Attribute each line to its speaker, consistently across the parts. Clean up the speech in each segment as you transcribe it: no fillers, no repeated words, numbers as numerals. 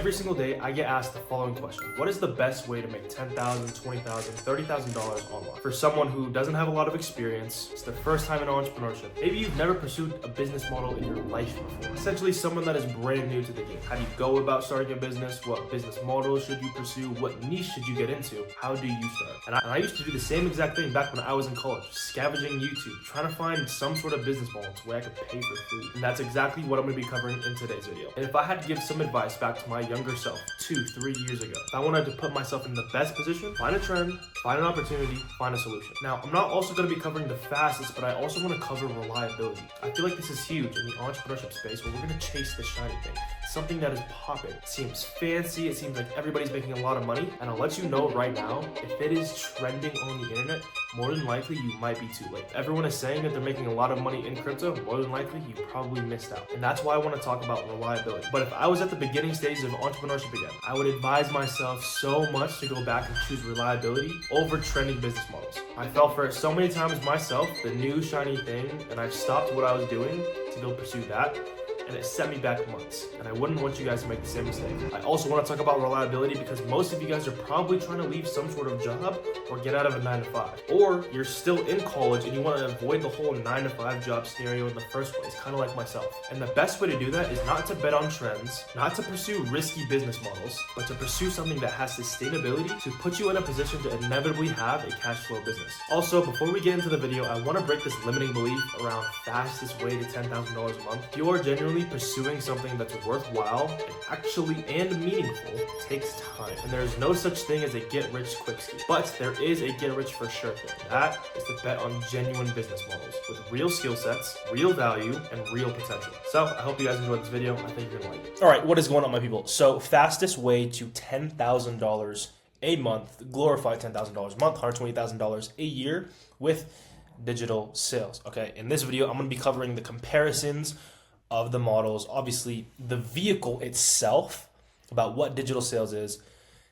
Speaker 1: Every single day, I get asked the following question. What is the best way to make $10,000, $20,000, $30,000 online? For someone who doesn't have a lot of experience, it's their first time in entrepreneurship. Maybe you've never pursued a business model in your life before. Essentially, someone that is brand new to the game. How do you go about starting a business? What business model should you pursue? What niche should you get into? How do you start? And I used to do the same exact thing back when I was in college, scavenging YouTube, trying to find some sort of business model to where I could pay for food. And that's exactly what I'm going to be covering in today's video. And if I had to give some advice back to my younger self 2-3 years ago, if I wanted to put myself in the best position, find a trend, find an opportunity, find a solution. Now, I'm not also going to be covering the fastest, but I also want to cover reliability. I feel like this is huge in the entrepreneurship space where we're going to chase the shiny thing, something that is popping. It seems fancy, it seems like everybody's making a lot of money, and I'll let you know right now, if it is trending on the internet, more than likely you might be too late. Everyone is saying that they're making a lot of money in crypto, more than likely you probably missed out. And that's why I want to talk about reliability. But if I was at the beginning stages of entrepreneurship again, I would advise myself so much to go back and choose reliability over trending business models. I fell for it so many times myself, the new shiny thing, and I stopped what I was doing to go pursue that. And it set me back months. And I wouldn't want you guys to make the same mistake. I also want to talk about reliability because most of you guys are probably trying to leave some sort of job or get out of a 9-to-5. Or you're still in college and you want to avoid the whole 9-to-5 job scenario in the first place, kind of like myself. And the best way to do that is not to bet on trends, not to pursue risky business models, but to pursue something that has sustainability to put you in a position to inevitably have a cash flow business. Also, before we get into the video, I want to break this limiting belief around fastest way to $10,000 a month. If you are genuinely pursuing something that's worthwhile and meaningful takes time. And there's no such thing as a get-rich-quick scheme. But there is a get-rich-for-sure thing. That is to bet on genuine business models with real skill sets, real value, and real potential. So I hope you guys enjoyed this video. I think you're gonna like it. All right, what is going on, my people? So fastest way to $10,000 a month, glorified $10,000 a month, $120,000 a year with digital sales. Okay, in this video, I'm gonna be covering the comparisons of the models, obviously the vehicle itself, about what digital sales is,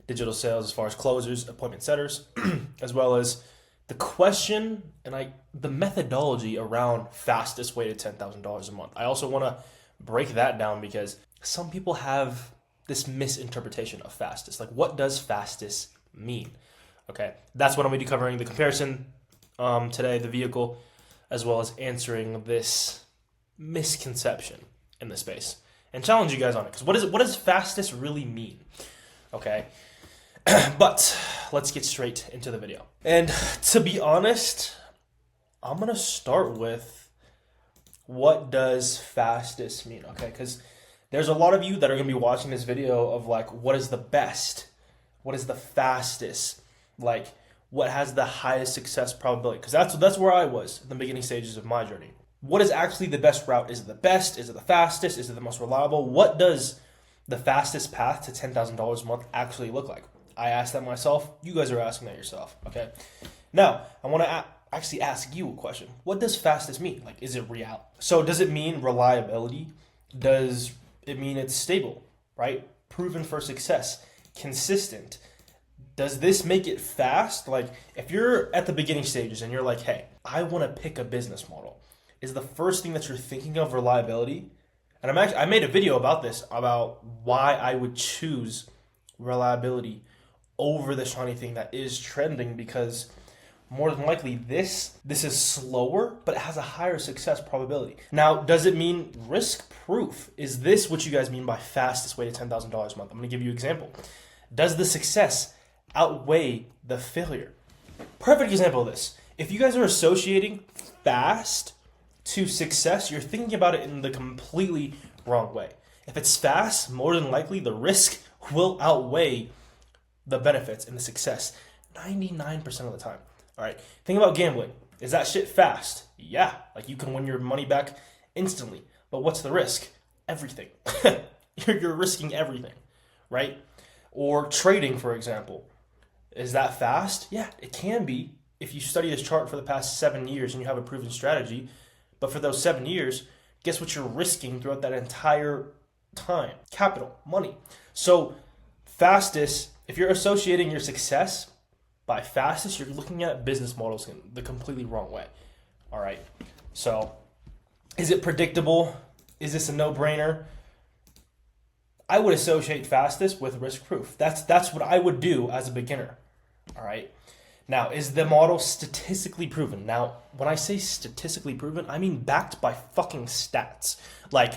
Speaker 1: digital sales as far as closers, appointment setters, as well as the question and the methodology around fastest way to $10,000 a month. I also want to break that down because some people have this misinterpretation of fastest. Like, what does fastest mean? Okay, that's what I'm going to be covering, the comparison today, the vehicle, as well as answering this misconception in the space and challenge you guys on it. Because what does fastest really mean? Okay. But let's get straight into the video. And to be honest, I'm going to start with what does fastest mean? Okay. Because there's a lot of you that are going to be watching this video of like, what is the best? What is the fastest? Like, what has the highest success probability? Because that's where I was in the beginning stages of my journey. What is actually the best route? Is it the best? Is it the fastest? Is it the most reliable? What does the fastest path to $10,000 a month actually look like? I asked that myself. You guys are asking that yourself. Okay. Now, I want to actually ask you a question. What does fastest mean? Like, is it real? So does it mean reliability? Does it mean it's stable, right? Proven for success, consistent? Does this make it fast? Like, if you're at the beginning stages and you're like, hey, I want to pick a business model, is the first thing that you're thinking of reliability? And I made a video about this, about why I would choose reliability over the shiny thing that is trending, because more than likely this is slower, but it has a higher success probability. Now, does it mean risk proof? Is this what you guys mean by fastest way to $10,000 a month? I'm going to give you an example. Does the success outweigh the failure? Perfect example of this. If you guys are associating fast to success, you're thinking about it in the completely wrong way. If it's fast, more than likely the risk will outweigh the benefits and the success 99% of the time. All right, think about gambling. Is that shit fast? Yeah, like you can win your money back instantly. But what's the risk? Everything. You're risking everything, right? Or trading, for example. Is that fast? Yeah, it can be if you study this chart for the past 7 years and you have a proven strategy. But for those 7 years, guess what you're risking throughout that entire time? Capital, money. So fastest, if you're associating your success by fastest, you're looking at business models in the completely wrong way. All right. So is it predictable? Is this a no-brainer? I would associate fastest with risk proof. That's what I would do as a beginner. All right. Now, is the model statistically proven? Now, when I say statistically proven, I mean backed by fucking stats. Like,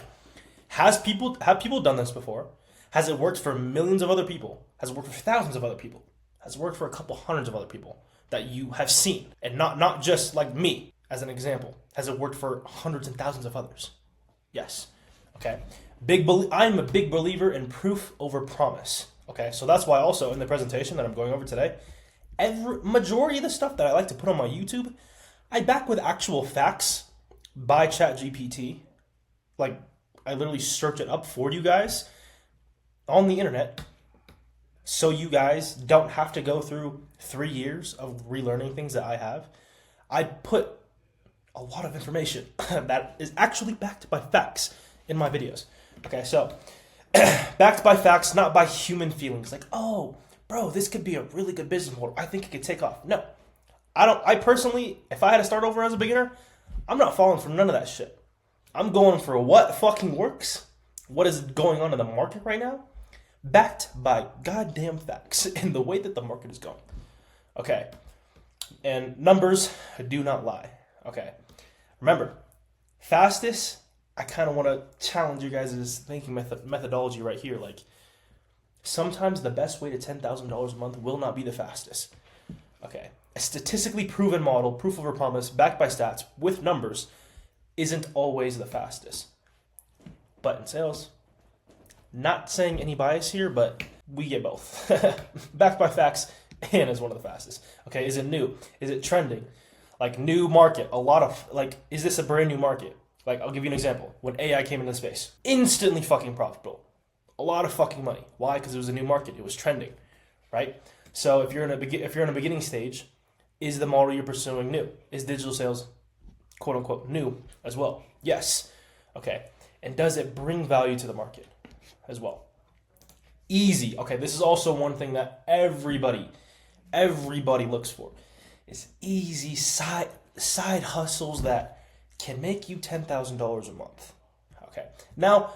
Speaker 1: have people done this before? Has it worked for millions of other people? Has it worked for thousands of other people? Has it worked for a couple hundreds of other people that you have seen? And not just like me, as an example. Has it worked for hundreds and thousands of others? Yes. Okay. I'm a big believer in proof over promise. Okay. So that's why also in the presentation that I'm going over today, majority of the stuff that I like to put on my YouTube, I back with actual facts by ChatGPT. Like, I literally search it up for you guys on the internet, so you guys don't have to go through 3 years of relearning things that I have. I put a lot of information that is actually backed by facts in my videos. Okay, so backed by facts, not by human feelings. Like, oh, bro, this could be a really good business model. I think it could take off. No, I personally, if I had to start over as a beginner, I'm not falling for none of that shit. I'm going for what fucking works, what is going on in the market right now, backed by goddamn facts in the way that the market is going. Okay, and numbers do not lie. Okay, remember, fastest, I kind of want to challenge you guys' thinking methodology right here. Like, sometimes the best way to $10,000 a month will not be the fastest. Okay, a statistically proven model, proof over promise, backed by stats with numbers, isn't always the fastest. But in sales, not saying any bias here, but we get both. Backed by facts and is one of the fastest. Okay, is it new? Is it trending? Like, new market, a lot of, like, is this a brand new market? Like, I'll give you an example. When AI came into space, instantly fucking profitable. A lot of fucking money. Why? Because it was a new market. It was trending, right? So if you're in a beginning stage, is the model you're pursuing new? Is digital sales, quote unquote, new as well? Yes. Okay. And does it bring value to the market as well? Easy. Okay. This is also one thing that everybody looks for. Is easy side hustles that can make you $10,000 a month. Okay. Now,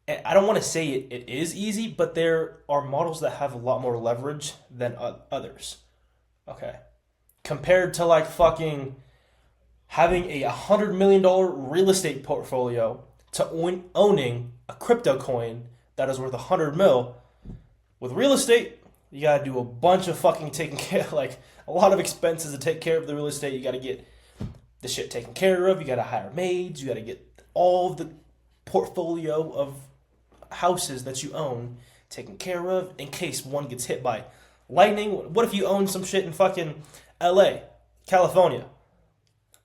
Speaker 1: I don't want to say it is easy, but there are models that have a lot more leverage than others. Okay. Compared to like fucking having a $100 million real estate portfolio to owning a crypto coin that is worth 100 mil. With real estate, you got to do a bunch of fucking taking care, like a lot of expenses to take care of the real estate. You got to get the shit taken care of. You got to hire maids. You got to get all of the portfolio of houses that you own taken care of in case one gets hit by lightning. What if you own some shit in fucking LA, California?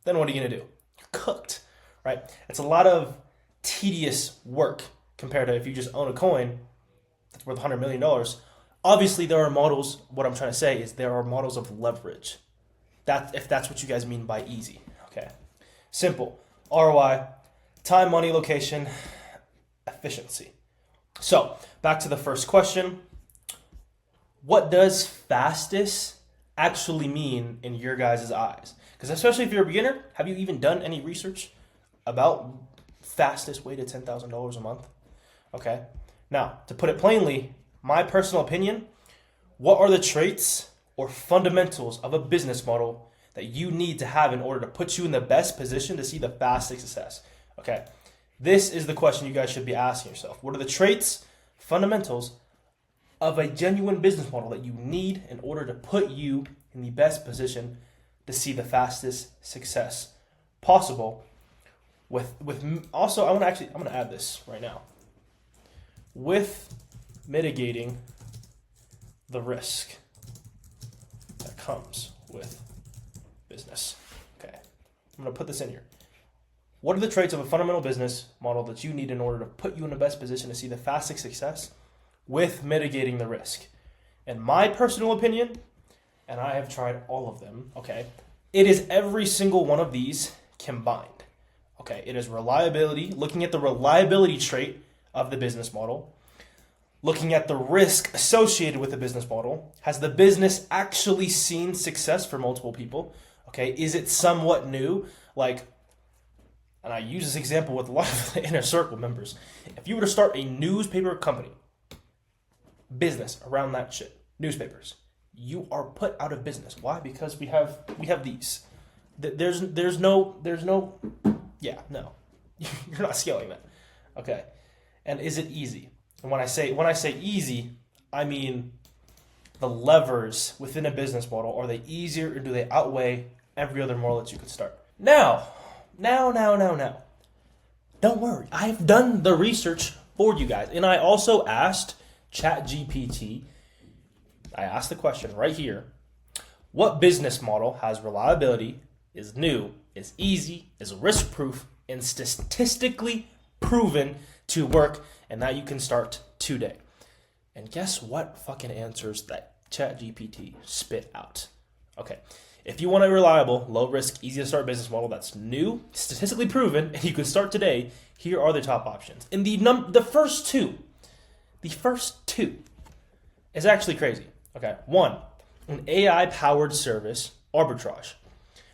Speaker 1: Then what are you going to do? You're cooked, right? It's a lot of tedious work compared to if you just own a coin that's worth $100 million. Obviously, there are models. What I'm trying to say is there are models of leverage. If that's what you guys mean by easy. Okay. Simple. ROI, time, money, location, efficiency. So, back to the first question. What does fastest actually mean in your guys' eyes? Because especially if you're a beginner, have you even done any research about fastest way to $10,000 a month? Okay. Now, to put it plainly, my personal opinion, what are the traits or fundamentals of a business model that you need to have in order to put you in the best position to see the fastest success? Okay. This is the question you guys should be asking yourself. What are the traits, fundamentals of a genuine business model that you need in order to put you in the best position to see the fastest success possible? With also, I'm gonna add this right now. With mitigating the risk that comes with business. Okay, I'm gonna put this in here. What are the traits of a fundamental business model that you need in order to put you in the best position to see the fastest success with mitigating the risk? In my personal opinion, and I have tried all of them, okay, it is every single one of these combined. Okay, it is reliability, looking at the reliability trait of the business model, looking at the risk associated with the business model. Has the business actually seen success for multiple people? Okay, is it somewhat new? Like, and I use this example with a lot of the inner circle members. If you were to start a newspaper company, business around that shit, newspapers, you are put out of business. Why? Because we have these. There's no. Yeah, no, you're not scaling that. Okay, and is it easy? And when I say easy, I mean the levers within a business model. Are they easier, or do they outweigh every other model that you could start? Now. Don't worry, I've done the research for you guys, and I also asked ChatGPT. I asked the question right here: what business model has reliability, is new, is easy, is risk-proof, and statistically proven to work, and that you can start today? And guess what fucking answers that ChatGPT spit out? Okay, if you want a reliable, low-risk, easy-to-start business model that's new, statistically proven, and you can start today, here are the top options. And the first two is actually crazy. Okay, one, an AI-powered service arbitrage,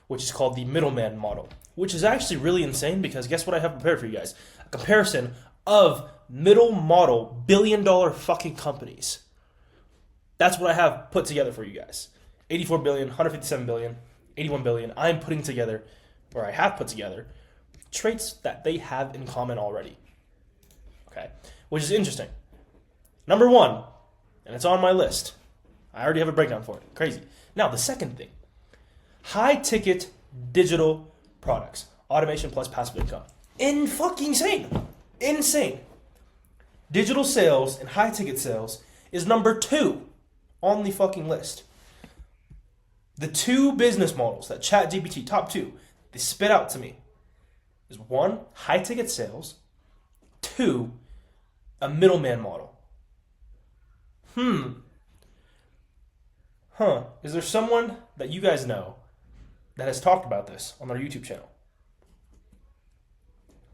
Speaker 1: which is called the Middleman model, which is actually really insane because guess what I have prepared for you guys? A comparison of middle model billion-dollar fucking companies. That's what I have put together for you guys. 84 billion, 157 billion, 81 billion. I'm putting together, or I have put together, traits that they have in common already. Okay, which is interesting. Number one, and it's on my list. I already have a breakdown for it. Crazy. Now, the second thing. High-ticket digital products. Automation plus passive income. Insane. Digital sales and high-ticket sales is number 2 on the fucking list. The two business models that ChatGPT, top 2, they spit out to me is 1, high-ticket sales, 2, a middleman model. Is there someone that you guys know that has talked about this on their YouTube channel?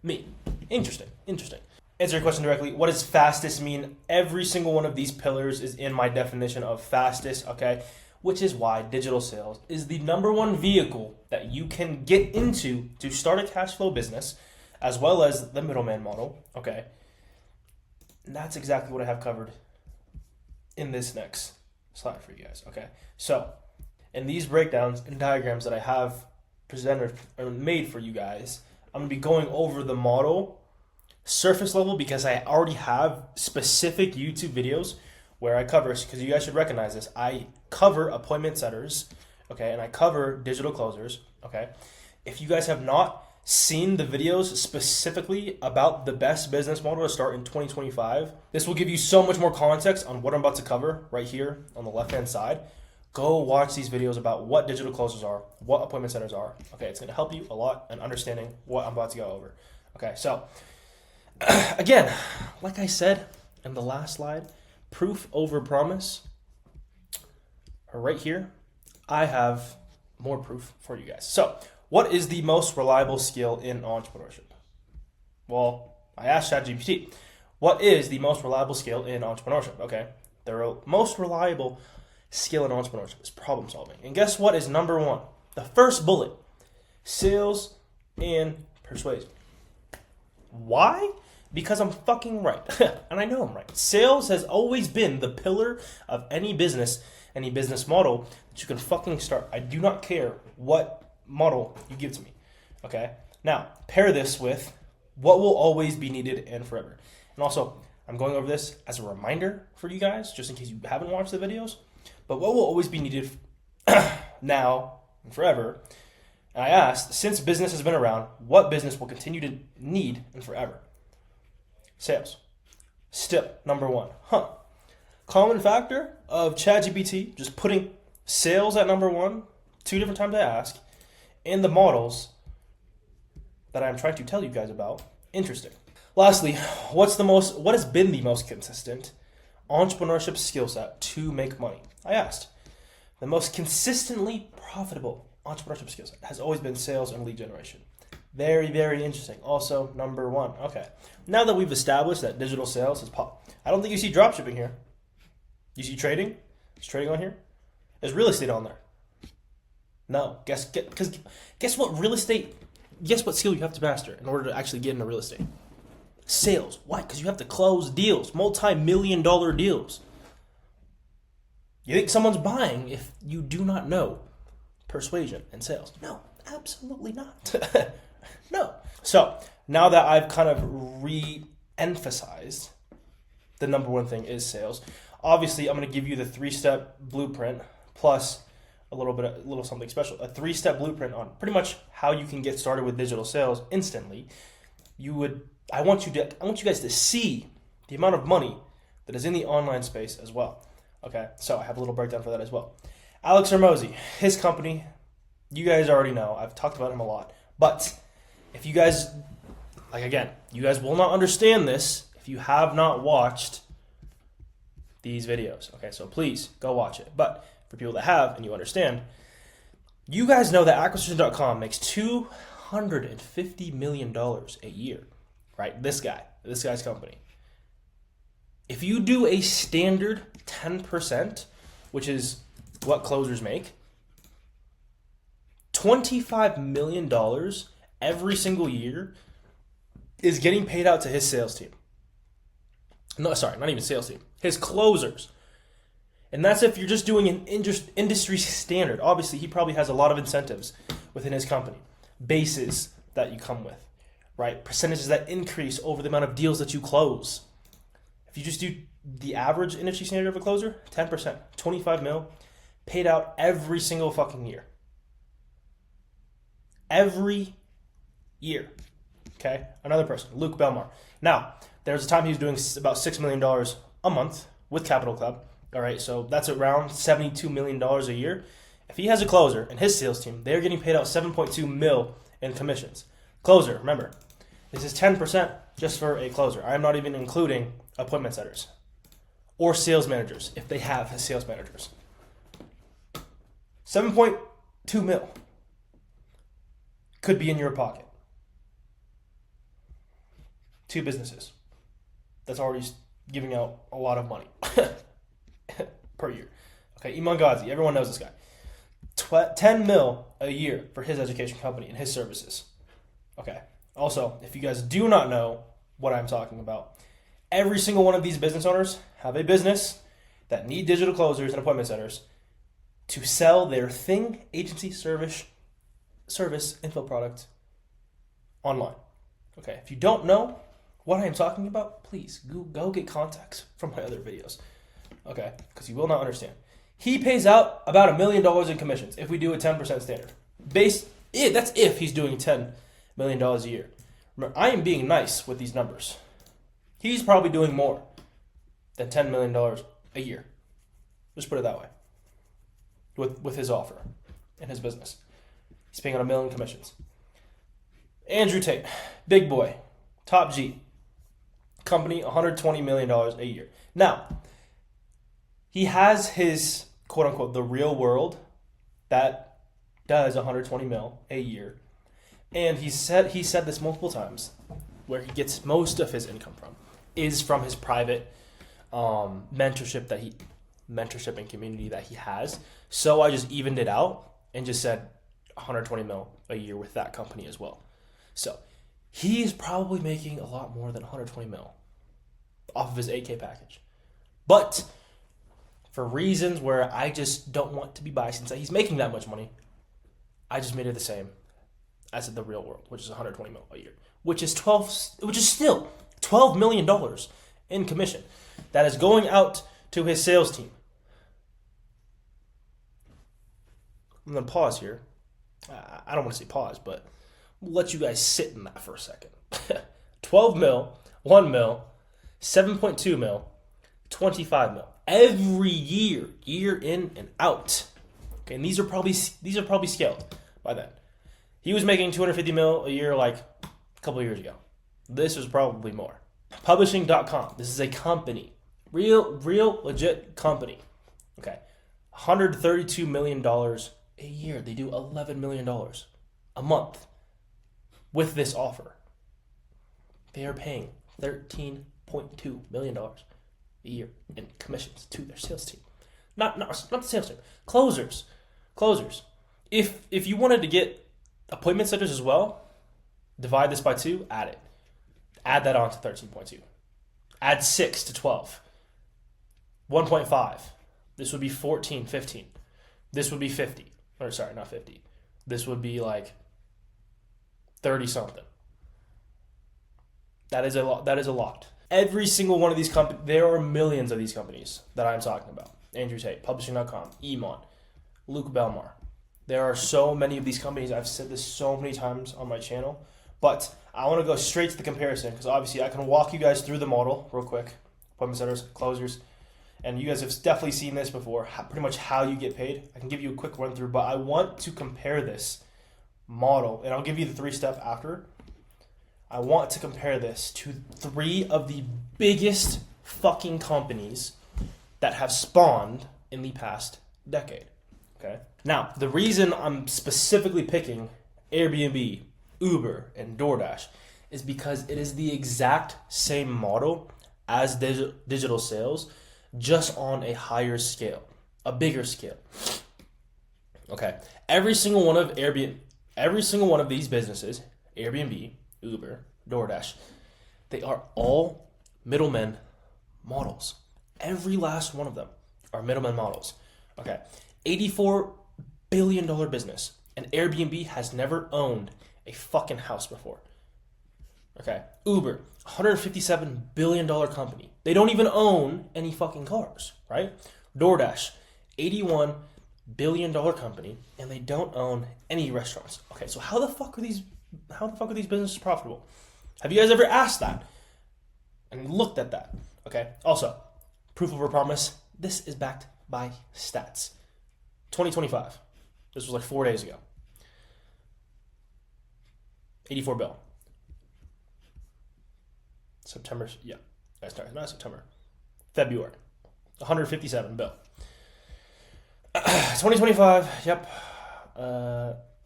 Speaker 1: Me. Interesting. Answer your question directly. What does fastest mean? Every single one of these pillars is in my definition of fastest, okay? Which is why digital sales is the number one vehicle that you can get into to start a cash flow business, as well as the middleman model, okay? And that's exactly what I have covered in this next slide for you guys, okay? So, in these breakdowns and diagrams that I have presented or made for you guys, I'm going to be going over the model surface level because I already have specific YouTube videos where I cover, because you guys should recognize this, I cover appointment setters, okay, and I cover digital closers, okay? If you guys have not seen the videos specifically about the best business model to start in 2025, this will give you so much more context on what I'm about to cover right here on the left-hand side. Go watch these videos about what digital closers are, what appointment centers are. Okay, it's going to help you a lot in understanding what I'm about to go over. Okay, so again, like I said in the last slide, proof over promise. Right here, I have more proof for you guys. So, what is the most reliable skill in entrepreneurship? Well, I asked ChatGPT, what is the most reliable skill in entrepreneurship? Okay, the most reliable skill in entrepreneurship is problem solving. And guess what is number 1? The first bullet, sales and persuasion. Why? Because I'm fucking right. And I know I'm right. Sales has always been the pillar of any business model that you can fucking start. I do not care what model you give to me. Okay? Now, pair this with what will always be needed and forever. And also, I'm going over this as a reminder for you guys, just in case you haven't watched the videos. But what will always be needed now and forever? And I asked, since business has been around, what business will continue to need and forever? Sales. Still, number 1. Common factor of ChatGPT, just putting sales at number 1, 2 different times I ask, and the models that I'm trying to tell you guys about. Interesting. Lastly, what has been the most consistent entrepreneurship skill set to make money? I asked. The most consistently profitable entrepreneurship skill set has always been sales and lead generation. Very, very interesting. Also, number 1. Okay. Now that we've established that digital sales is I don't think you see dropshipping here. You see trading? Is trading on here? Is real estate on there? No. Guess what real estate
Speaker 2: guess what skill you have to master in order to actually get into real estate? Sales. Why? Because you have to close deals, multi-million-dollar deals. You think someone's buying if you do not know persuasion and sales? No, absolutely not. No. So now that I've kind of re-emphasized the number one thing is sales, obviously I'm going to give you the 3-step blueprint plus a little something special. A 3-step blueprint on pretty much how you can get started with digital sales instantly. I want you guys to see the amount of money that is in the online space as well. Okay, so I have a little breakdown for that as well. Alex Hormozi, his company, you guys already know. I've talked about him a lot. But if you guys, you guys will not understand this if you have not watched these videos. Okay, so please go watch it. But for people that have and you understand, you guys know that acquisition.com makes $250 million a year, right? This guy's company. If you do a standard 10%, which is what closers make, $25 million every single year is getting paid out to his sales team. No, sorry, not even sales team. His closers. And that's if you're just doing an industry standard. Obviously, he probably has a lot of incentives within his company. Bases that you come with, right? Percentages that increase over the amount of deals that you close. If you just do the average industry standard of a closer, 10%, 25 mil, paid out every single fucking year. Every year. Okay? Another person, Luke Belmar. Now, there's a time he was doing about $6 million a month with Capital Club. All right, so that's around $72 million a year. If he has a closer and his sales team, they're getting paid out $7.2 mil in commissions. Closer, remember, this is 10% just for a closer. I'm not even including appointment setters or sales managers if they have sales managers. 7.2 mil could be in your pocket. 2 businesses. That's already giving out a lot of money per year. Okay, Iman Ghazi, everyone knows this guy. 10 mil a year for his education company and his services. Okay, also, if you guys do not know what I'm talking about, every single one of these business owners have a business that need digital closers and appointment setters to sell their thing, agency, service, info product online. Okay, if you don't know what I am talking about, please go get contacts from my other videos. Okay, because you will not understand. He pays out about $1 million in commissions if we do a 10% standard. That's if he's doing $10 million a year. Remember, I am being nice with these numbers. He's probably doing more than $10 million a year. Just put it that way. With his offer and his business. He's paying out $1 million commissions. Andrew Tate, big boy, top G. Company, $120 million a year. Now, he has his, quote unquote, the real world that does $120 mil a year. And he said this multiple times, where he gets most of his income from is from his private mentorship and community that he has. So I just evened it out and just said 120 mil a year with that company as well. So he's probably making a lot more than 120 mil off of his 8K package. But for reasons where I just don't want to be biased and say he's making that much money, I just made it the same as the real world, which is 120 mil a year, which is still $12 million in commission that is going out to his sales team. I'm going to pause here. I don't want to say pause, but we'll let you guys sit in that for a second. 12 mil, 1 mil, 7.2 mil, 25 mil. Every year in and out. Okay, and these are probably scaled by then. He was making 250 mil a year like a couple of years ago. This was probably more. Publishing.com. This is a company. Real legit company. Okay. $132 million a year. They do $11 million a month with this offer. They are paying $13.2 million a year in commissions to their sales team. Not the sales team. Closers. If you wanted to get appointment setters as well, Divide this by 2, add it. Add that on to 13.2. Add 6 to 12. 1.5. This would be 14, 15. This would be 50. Or sorry, not 50. This would be like 30 something. That is a lot. That is a lot. Every single one of these companies, there are millions of these companies that I'm talking about. Andrew Tate, Publishing.com, Emon, Luke Belmar. There are so many of these companies. I've said this so many times on my channel, but I want to go straight to the comparison because obviously I can walk you guys through the model real quick. Appointment setters, closers, and you guys have definitely seen this before, pretty much how you get paid. I can give you a quick run through, but I want to compare this model, and I'll give you the 3-step after. I want to compare this to 3 of the biggest fucking companies that have spawned in the past decade. Okay. Now, the reason I'm specifically picking Airbnb, Uber, and DoorDash is because it is the exact same model as digital sales, just on a higher scale, a bigger scale. Okay. Every single one of these businesses, Airbnb, Uber, DoorDash, they are all middlemen models. Every last one of them are middlemen models. Okay. $84 billion business. And Airbnb has never owned a fucking house before. Okay. Uber, $157 billion company. They don't even own any fucking cars, right? DoorDash, $81 billion company, and they don't own any restaurants. Okay, so how the fuck are these businesses profitable? Have you guys ever asked that and looked at that? Okay. Also, proof of a promise. This is backed by stats. 2025. This was like 4 days ago. 84 bill. September. Yeah. Sorry, not September. February. 157 bill. 2025. Yep.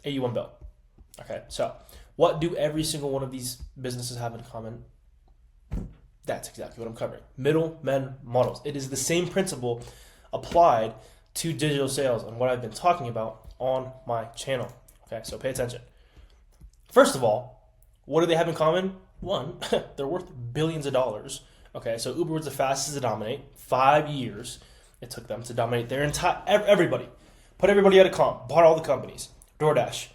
Speaker 2: 81 bill. Okay. So, what do every single one of these businesses have in common? That's exactly what I'm covering. Middlemen models. It is the same principle applied to digital sales and what I've been talking about on my channel. Okay, so pay attention. First of all, what do they have in common? One, they're worth billions of dollars. Okay, so Uber was the fastest to dominate. 5 years it took them to dominate their entire, everybody. Put everybody at a comp, bought all the companies. DoorDash,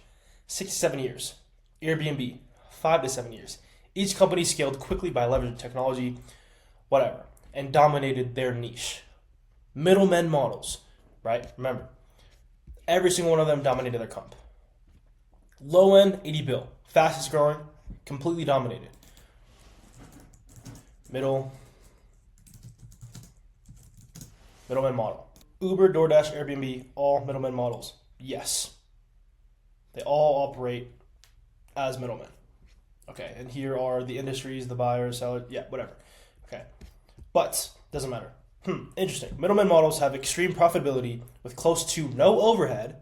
Speaker 2: 6 to 7 years. Airbnb, 5 to 7 years. Each company scaled quickly by leveraging technology, whatever, and dominated their niche. Middlemen models, right? Remember, every single one of them dominated their comp. Low end, 80 bill. Fastest growing, completely dominated. Middleman model. Uber, DoorDash, Airbnb, all middlemen models. Yes. They all operate as middlemen. Okay, and here are the industries, the buyers, sellers, yeah, whatever. Okay, but doesn't matter. Interesting. Middlemen models have extreme profitability with close to no overhead,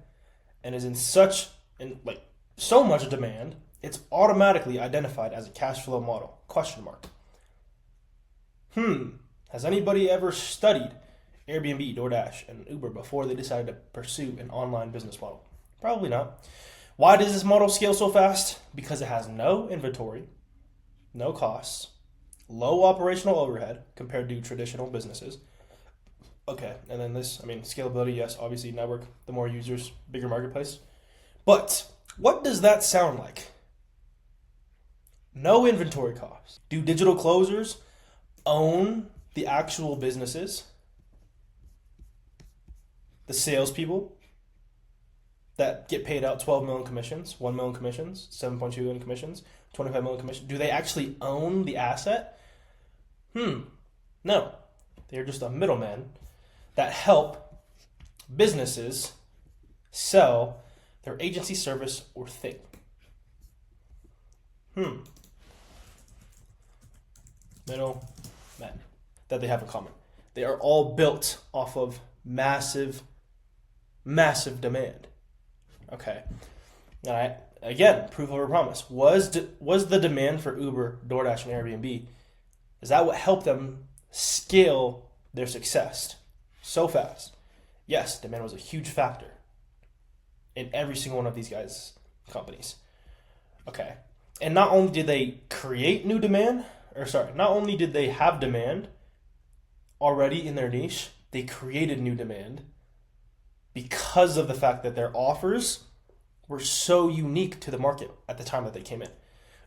Speaker 2: and is in so much demand, it's automatically identified as a cash flow model. Question mark. Has anybody ever studied Airbnb, DoorDash, and Uber before they decided to pursue an online business model? Probably not. Why does this model scale so fast? Because it has no inventory, no costs, low operational overhead compared to traditional businesses. Okay, and then scalability, yes, obviously network, the more users, bigger marketplace. But what does that sound like? No inventory costs. Do digital closers own the actual businesses? The salespeople that get paid out 12 million commissions, 1 million commissions, 7.2 million commissions, 25 million commissions. Do they actually own the asset? No. They're just a middleman that help businesses sell their agency, service, or thing. Middlemen that they have in common. They are all built off of massive demand. Okay. All right. Again, proof of a promise. Was the demand for Uber, DoorDash, and Airbnb, is that what helped them scale their success so fast? Yes, demand was a huge factor in every single one of these guys' companies. Okay. And not only did they create new demand, not only did they have demand already in their niche, they created new demand because of the fact that their offers were so unique to the market at the time that they came in.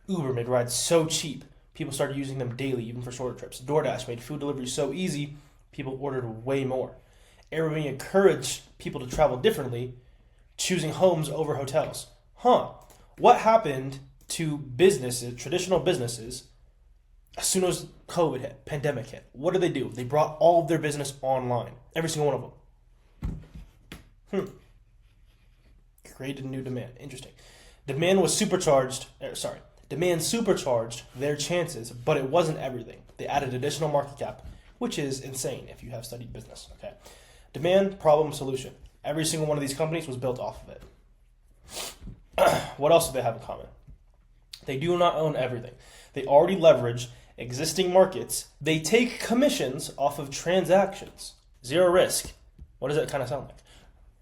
Speaker 2: Uber made rides so cheap, people started using them daily, even for shorter trips. DoorDash made food delivery so easy, people ordered way more. Airbnb encouraged people to travel differently, choosing homes over hotels. What happened to businesses, traditional businesses, as soon as COVID hit, pandemic hit? What did they do? They brought all of their business online. Every single one of them. Created new demand. Interesting. Demand supercharged their chances, but it wasn't everything. They added additional market cap, which is insane if you have studied business. Okay. Demand, problem, solution. Every single one of these companies was built off of it. What else do they have in common? They do not own everything. They already leverage existing markets. They take commissions off of transactions. Zero risk. What does that kind of sound like?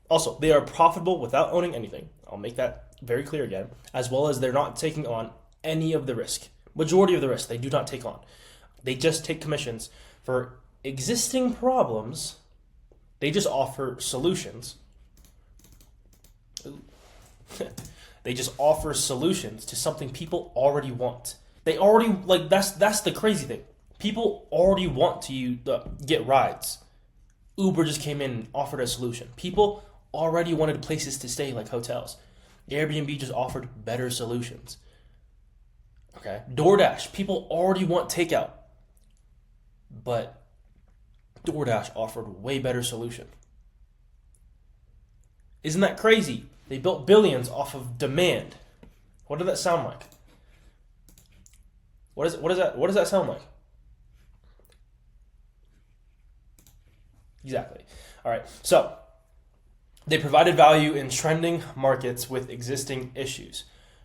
Speaker 2: Also, they are profitable without owning anything. I'll make that very clear again. As well as they're not taking on any of the risk. Majority of the risk they do not take on. They just take commissions for existing problems. They just offer solutions. They just offer solutions to something people already want. They already, that's the crazy thing. People already want to get rides. Uber just came in and offered a solution. People already wanted places to stay, like hotels. Airbnb just offered better solutions. Okay. DoorDash, people already want takeout. But DoorDash offered way better solution. Isn't that crazy? They built billions off of demand. What did that sound like? What does that sound like? Exactly. All right. So they provided value in trending markets with existing issues.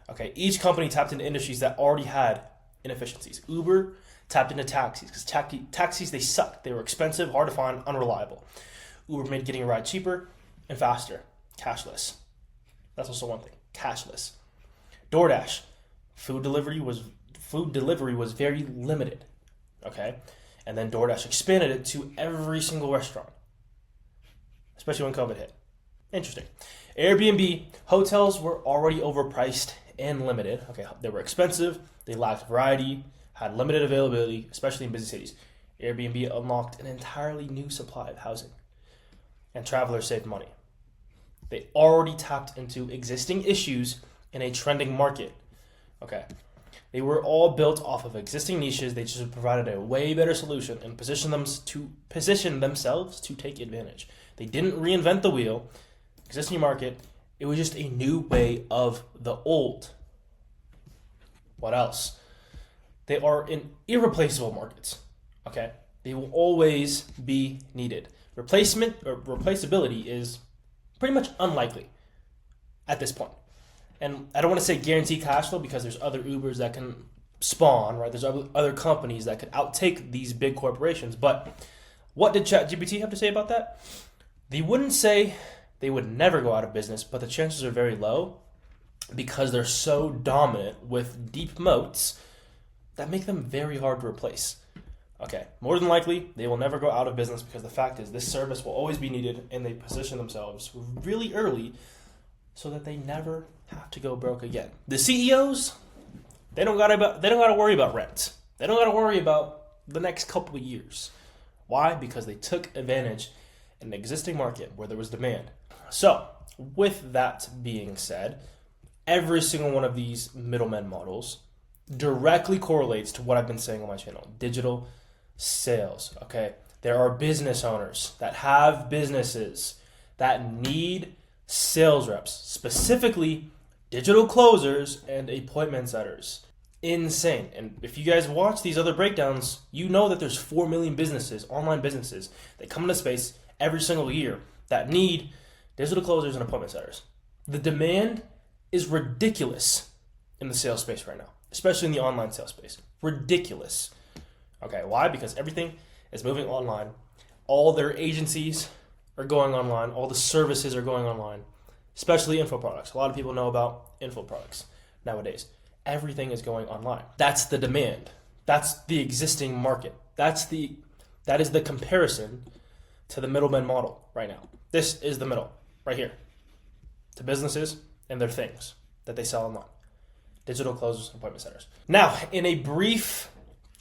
Speaker 2: Okay. Each company tapped into industries that already had inefficiencies. Uber tapped into taxis because taxis, they sucked. They were expensive, hard to find, unreliable. Uber made getting a ride cheaper and faster. Cashless. That's also one thing. Cashless. DoorDash. Food delivery was very limited. Okay? And then DoorDash expanded it to every single restaurant. Especially when COVID hit. Interesting. Airbnb, hotels were already overpriced and limited. Okay, they were expensive, they lacked variety, had limited availability, especially in busy cities. Airbnb unlocked an entirely new supply of housing. And travelers saved money. They already tapped into existing issues in a trending market. Okay. They were all built off of existing niches. They just provided a way better solution and positioned themselves to take advantage. They didn't reinvent the wheel. Existing market. It was just a new way of the old. What else? They are in irreplaceable markets. Okay. They will always be needed. Replaceability is pretty much unlikely at this point. And I don't want to say guarantee cash flow because there's other Ubers that can spawn, right? There's other companies that could outtake these big corporations. But what did ChatGPT have to say about that? They wouldn't say they would never go out of business, but the chances are very low because they're so dominant with deep moats that make them very hard to replace. Okay, more than likely, they will never go out of business because the fact is this service will always be needed and they position themselves really early so that they never have to go broke again. The CEOs, they don't gotta worry about rent. They don't gotta worry about the next couple of years. Why? Because they took advantage in an existing market where there was demand. So, with that being said, every single one of these middlemen models directly correlates to what I've been saying on my channel. Digital sales, okay? There are business owners that have businesses that need sales reps, specifically digital closers and appointment setters. Insane. And if you guys watch these other breakdowns, you know that there's 4 million businesses, online businesses, that come into space every single year that need digital closers and appointment setters. The demand is ridiculous in the sales space right now, especially in the online sales space. Ridiculous. Okay, why? Because everything is moving online. All their agencies are going online. All the services are going online, especially info products. A lot of people know about info products nowadays. Everything is going online. That's the demand. That's the existing market. That is the comparison to the middleman model right now. This is the middle right here to businesses and their things that they sell online. Digital closers and appointment centers. Now, in a brief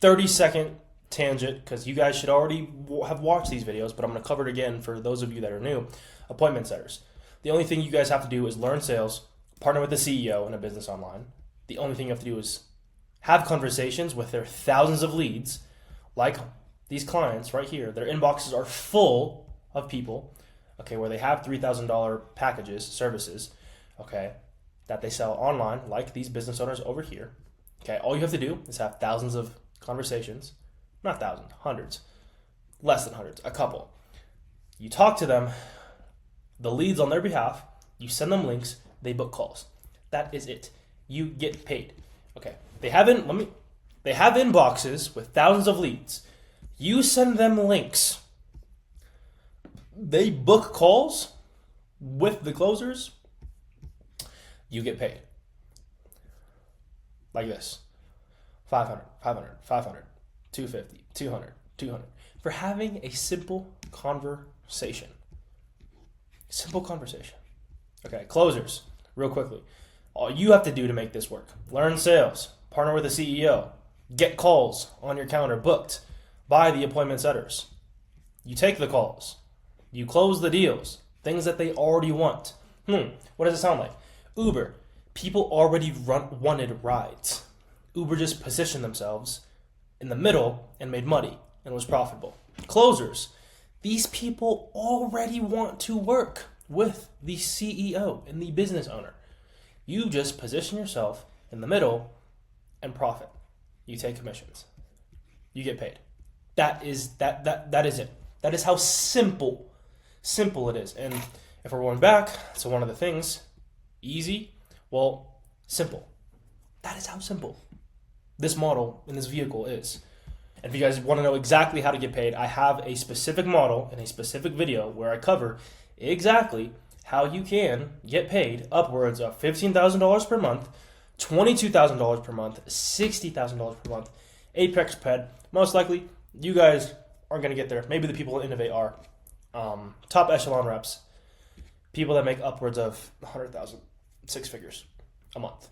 Speaker 2: 30-second tangent, because you guys should already have watched these videos, but I'm going to cover it again for those of you that are new. Appointment centers. The only thing you guys have to do is learn sales, partner with the CEO in a business online. The only thing you have to do is have conversations with their thousands of leads, like these clients right here. Their inboxes are full of people, okay, where they have $3,000 packages, services, okay, that they sell online, like these business owners over here. Okay, all you have to do is have thousands of conversations, not thousands, hundreds, less than hundreds, a couple. You talk to them, the leads on their behalf, you send them links, they book calls. That is it. You get paid. Okay, they have inboxes with thousands of leads. You send them links. They book calls with the closers. You get paid. Like this. 500, 500, 500, 250, 200, 200. For having a simple conversation. Simple conversation. Okay, closers, real quickly. All you have to do to make this work. Learn sales. Partner with a CEO. Get calls on your calendar booked by the appointment setters. You take the calls. You close the deals. Things that they already want. What does it sound like? Uber. People already wanted rides. Uber just positioned themselves in the middle and made money and was profitable. Closers. These people already want to work with the CEO and the business owner. You just position yourself in the middle and profit. You take commissions. You get paid. That is it. That is how simple it is. And if we're going back to one of the things, easy, well, simple. That is how simple this model in this vehicle is. And if you guys want to know exactly how to get paid, I have a specific model in a specific video where I cover exactly how you can get paid upwards of $15,000 per month, $22,000 per month, $60,000 per month, Apex Ped. Most likely, you guys aren't going to get there. Maybe the people at Innovate are. Top echelon reps, people that make upwards of 100,000, 6 figures a month.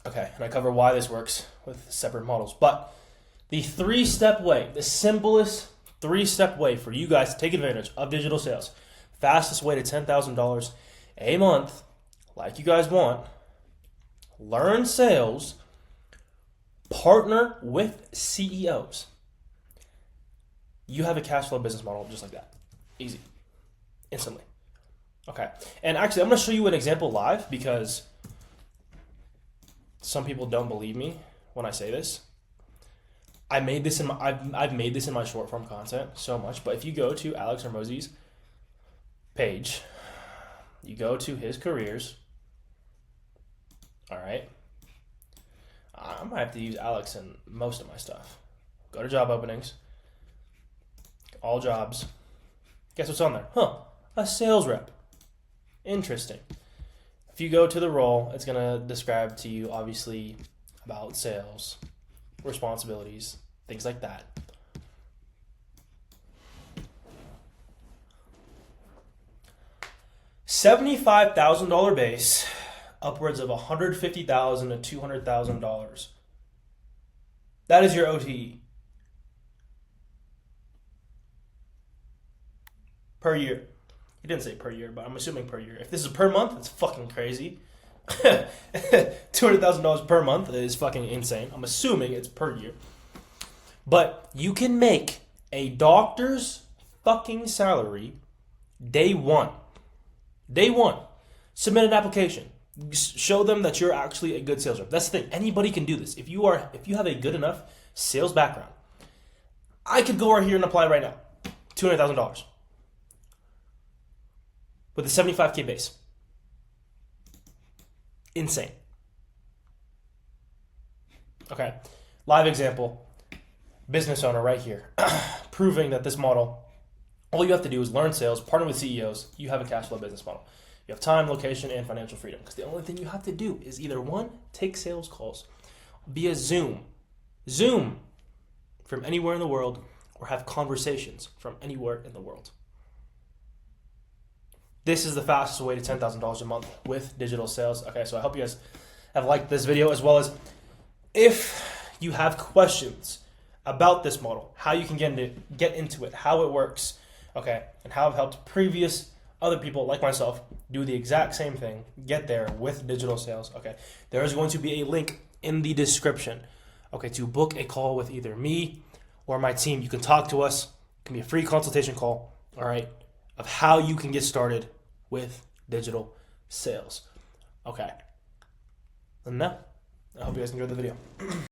Speaker 2: Okay, and I cover why this works with separate models. But the 3-step way, the simplest 3-step way for you guys to take advantage of digital sales, fastest way to $10,000 a month, like you guys want, learn sales, partner with CEOs. You have a cash flow business model just like that. Easy. Instantly. Okay. And actually, I'm going to show you an example live because some people don't believe me when I say this. I've made this in my short form content so much, but if you go to Alex Hormozi's page, you go to his careers. All right. I might have to use Alex in most of my stuff. Go to job openings. All jobs. Guess what's on there? A sales rep. Interesting. If you go to the role, it's going to describe to you, obviously, about sales, responsibilities, things like that. $75,000 base, upwards of $150,000 to $200,000. That is your OTE. Per year. He didn't say per year, but I'm assuming per year. If this is per month, it's fucking crazy. $200,000 per month is fucking insane. I'm assuming it's per year. But you can make a doctor's fucking salary day one. Day one. Submit an application. Show them that you're actually a good sales rep. That's the thing. Anybody can do this. If you have a good enough sales background, I could go right here and apply right now. $200,000. With a 75K base. Insane. Okay. Live example. Business owner right here. Proving that this model, all you have to do is learn sales, partner with CEOs. You have a cash flow business model. You have time, location, and financial freedom. Because the only thing you have to do is either one, take sales calls via Zoom from anywhere in the world, or have conversations from anywhere in the world. This is the fastest way to $10,000 a month with digital sales. Okay, so I hope you guys have liked this video, as well as if you have questions about this model, how you can get into it, how it works, okay, and how I've helped previous other people like myself do the exact same thing, get there with digital sales, okay. There is going to be a link in the description, okay, to book a call with either me or my team. You can talk to us. It can be a free consultation call, all right, of how you can get started with digital sales, okay. And now, I hope you guys enjoyed the video.